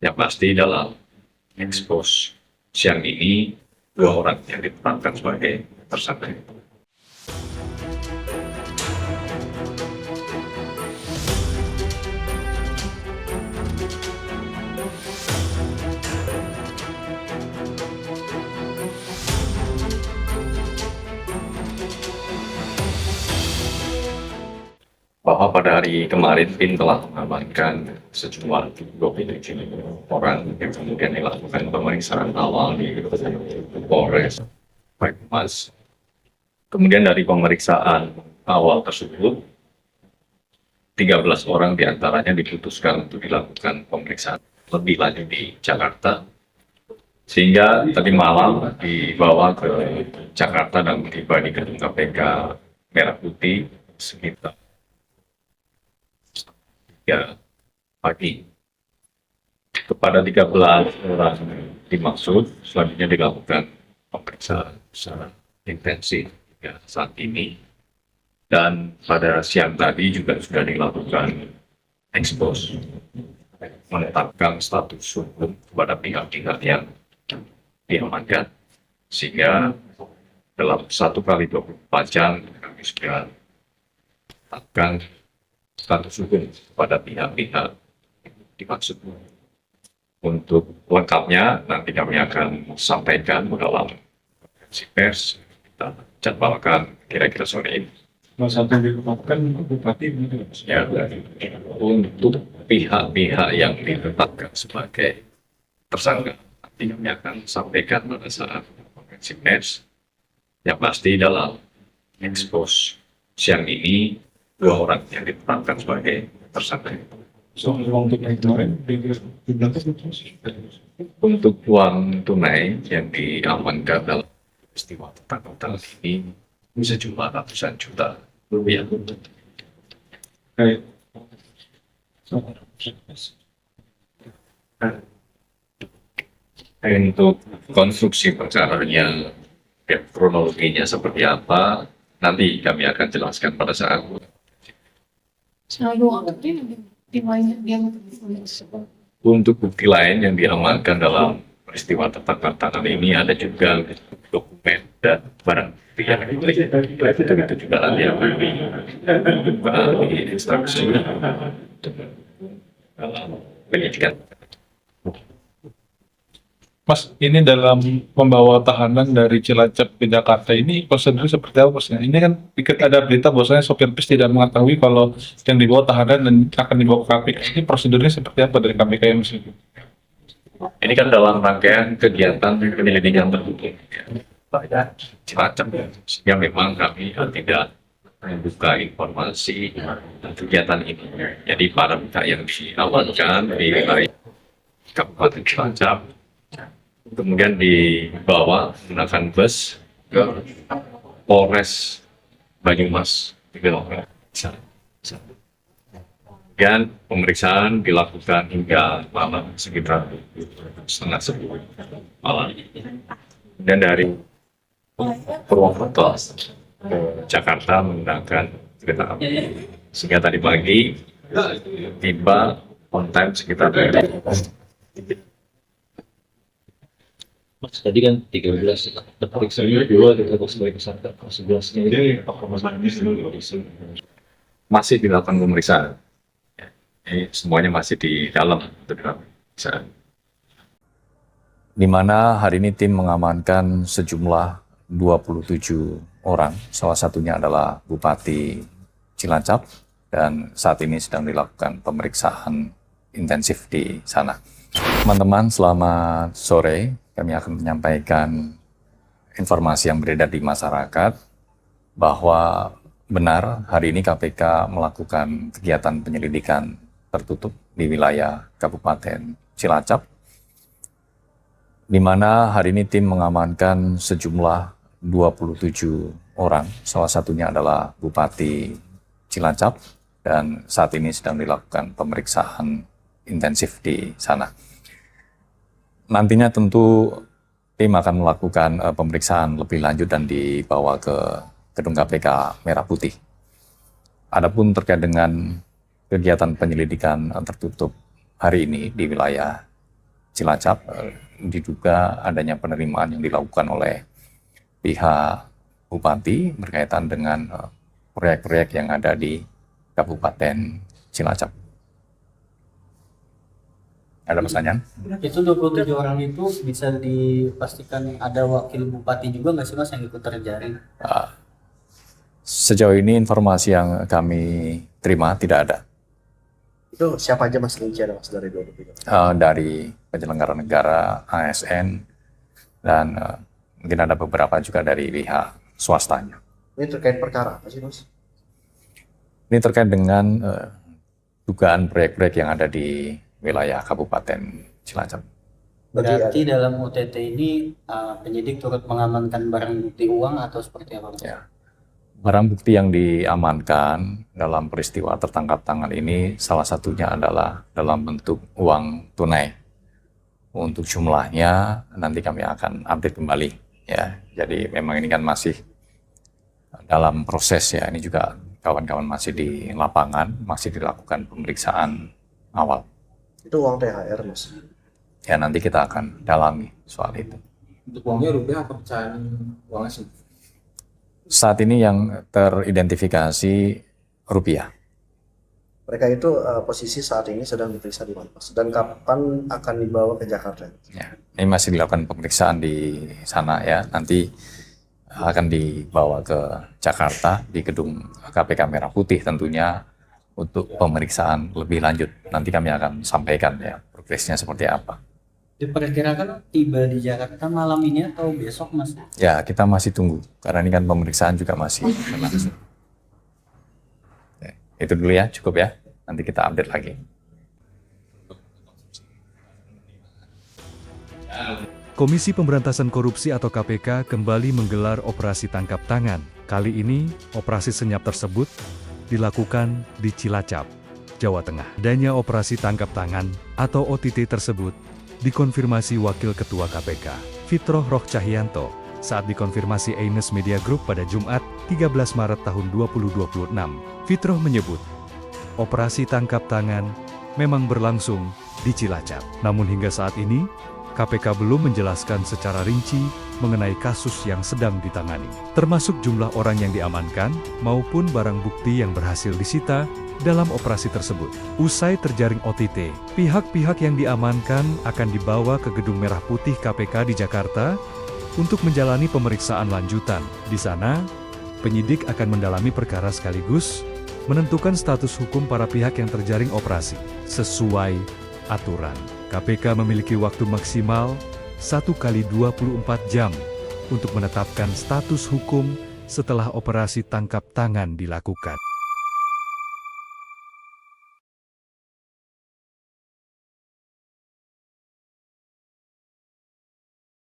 Yang pasti dalam ekspos siang ini, 2 orang yang ditetapkan sebagai tersangka. Bahwa pada hari kemarin PIN telah mengamankan sejumlah 27 orang yang kemudian dilakukan pemeriksaan awal di Polres Banyumas. Kemudian dari pemeriksaan awal tersebut, 13 orang diantaranya diputuskan untuk dilakukan pemeriksaan lebih lanjut di Jakarta. Sehingga tadi malam dibawa ke Jakarta dan tiba di gedung KPK Merah Putih sekitar 3 pagi. Kepada 13 orang dimaksud selanjutnya dilakukan pemeriksaan secara intensif hingga saat ini. Dan pada siang tadi juga sudah dilakukan ekspos, menetapkan status hukum kepada pihak-pihak yang diamankan, sehingga dalam 1 kali 24 jam kami sudah menetapkan status hukum kepada pihak-pihak dimaksud. Untuk lengkapnya nanti kami akan sampaikan dalam konferensi pers kita jadwalkan kira-kira sore ini. Satu ditetapkan bupati Ya, untuk pihak-pihak yang ditetapkan sebagai tersangka nanti kami akan sampaikan pada saat konferensi pers. Yang pasti dalam ekspos siang ini, 2 orang yang ditetapkan sebagai tersangka. soal uang tunai kemarin dibilang Untuk uang tunai yang diamankan dalam peristiwa ketakutan ini sejumlah ratusan juta rupiah. kayak Untuk konstruksi perkaranya, kronologinya seperti apa, nanti kami akan jelaskan pada saat untuk bukti lain yang diamankan dalam peristiwa tangkap tangan ini ada juga dokumen dan barang bukti yang itu juga nanti akan di instruksi dalam penyidikan. Mas, ini dalam membawa tahanan dari Cilacap ke Jakarta ini prosedur seperti apa, Mas? Ini kan ada berita bahwasanya sopir bis tidak mengetahui kalau yang dibawa tahanan dan akan dibawa ke KPK. Ini prosedurnya seperti apa dari KPK ya, Mas? Ini kan dalam rangkaian kegiatan penyelidikan tertutup Cilacap, sehingga memang kami tidak membuka informasi kegiatan ini. Jadi para pihak yang diamankan di wilayah Kabupaten Cilacap kemudian dibawa menggunakan bus ke Polres Banyumas. Dan pemeriksaan dilakukan hingga malam sekitar 9:30 malam. Dan dari Purwokerto ke Jakarta menggunakan kereta api. Sehingga tadi pagi tiba on time sekitar Mas, tadi kan 13 terperiksa 2 kita sebagai tersangka, 11-nya ini masih dilakukan pemeriksaan. Ini semuanya masih di dalam pemeriksaan. Di mana hari ini tim mengamankan sejumlah 27 orang, salah satunya adalah Bupati Cilacap, dan saat ini sedang dilakukan pemeriksaan intensif di sana. Teman-teman, selamat sore. Kami akan menyampaikan informasi yang beredar di masyarakat bahwa benar hari ini KPK melakukan kegiatan penyelidikan tertutup di wilayah Kabupaten Cilacap, di mana hari ini tim mengamankan sejumlah 27 orang, salah satunya adalah Bupati Cilacap, dan saat ini sedang dilakukan pemeriksaan intensif di sana. Nantinya tentu tim akan melakukan pemeriksaan lebih lanjut dan dibawa ke gedung KPK Merah Putih. Adapun terkait dengan kegiatan penyelidikan tertutup hari ini di wilayah Cilacap diduga adanya penerimaan yang dilakukan oleh pihak Bupati berkaitan dengan proyek-proyek yang ada di Kabupaten Cilacap. Ada pertanyaan? Itu 27 orang itu bisa dipastikan ada wakil bupati juga nggak sih Mas yang ikut terjaring? Sejauh ini informasi yang kami terima tidak ada. Itu siapa aja Mas rincian Mas dari 23? Dari penyelenggara negara, ASN, dan mungkin ada beberapa juga dari pihak swastanya. Ini terkait perkara apa sih Mas? Ini terkait dengan dugaan proyek-proyek yang ada di wilayah Kabupaten Cilacap. Berarti dalam OTT ini penyidik turut mengamankan barang bukti uang atau seperti apa Mas? Ya. Barang bukti yang diamankan dalam peristiwa tertangkap tangan ini salah satunya adalah dalam bentuk uang tunai. Untuk jumlahnya nanti kami akan update kembali ya. Jadi memang ini kan masih dalam proses ya. Ini juga kawan-kawan masih di lapangan, masih dilakukan pemeriksaan awal. Itu uang THR Mas. Ya nanti kita akan dalami soal itu. Untuk uangnya rupiah apa pecahan uang asing? Saat ini yang teridentifikasi rupiah. Mereka itu posisi saat ini sedang diperiksa di mana Mas? Dan kapan akan dibawa ke Jakarta? Ya, ini masih dilakukan pemeriksaan di sana ya. Nanti akan dibawa ke Jakarta di gedung KPK Merah Putih tentunya untuk pemeriksaan lebih lanjut. Nanti kami akan sampaikan ya progresnya seperti apa. Diperkirakan tiba di Jakarta malam ini atau besok Mas? Ya, kita masih tunggu karena ini kan pemeriksaan juga masih berlangsung. Ya, itu dulu ya, cukup ya. Nanti kita update lagi. Komisi Pemberantasan Korupsi atau KPK kembali menggelar operasi tangkap tangan. Kali ini, operasi senyap tersebut dilakukan di Cilacap, Jawa Tengah. Adanya operasi tangkap tangan atau OTT tersebut dikonfirmasi Wakil Ketua KPK, Fitroh Roh Cahyanto, saat dikonfirmasi Eines Media Group pada Jumat, 13 Maret tahun 2026. Fitroh menyebut, operasi tangkap tangan memang berlangsung di Cilacap. Namun hingga saat ini, KPK belum menjelaskan secara rinci mengenai kasus yang sedang ditangani, termasuk jumlah orang yang diamankan maupun barang bukti yang berhasil disita dalam operasi tersebut. Usai terjaring OTT, pihak-pihak yang diamankan akan dibawa ke Gedung Merah Putih KPK di Jakarta untuk menjalani pemeriksaan lanjutan. Di sana, penyidik akan mendalami perkara sekaligus menentukan status hukum para pihak yang terjaring operasi sesuai aturan. KPK memiliki waktu maksimal 1 kali 24 jam untuk menetapkan status hukum setelah operasi tangkap tangan dilakukan.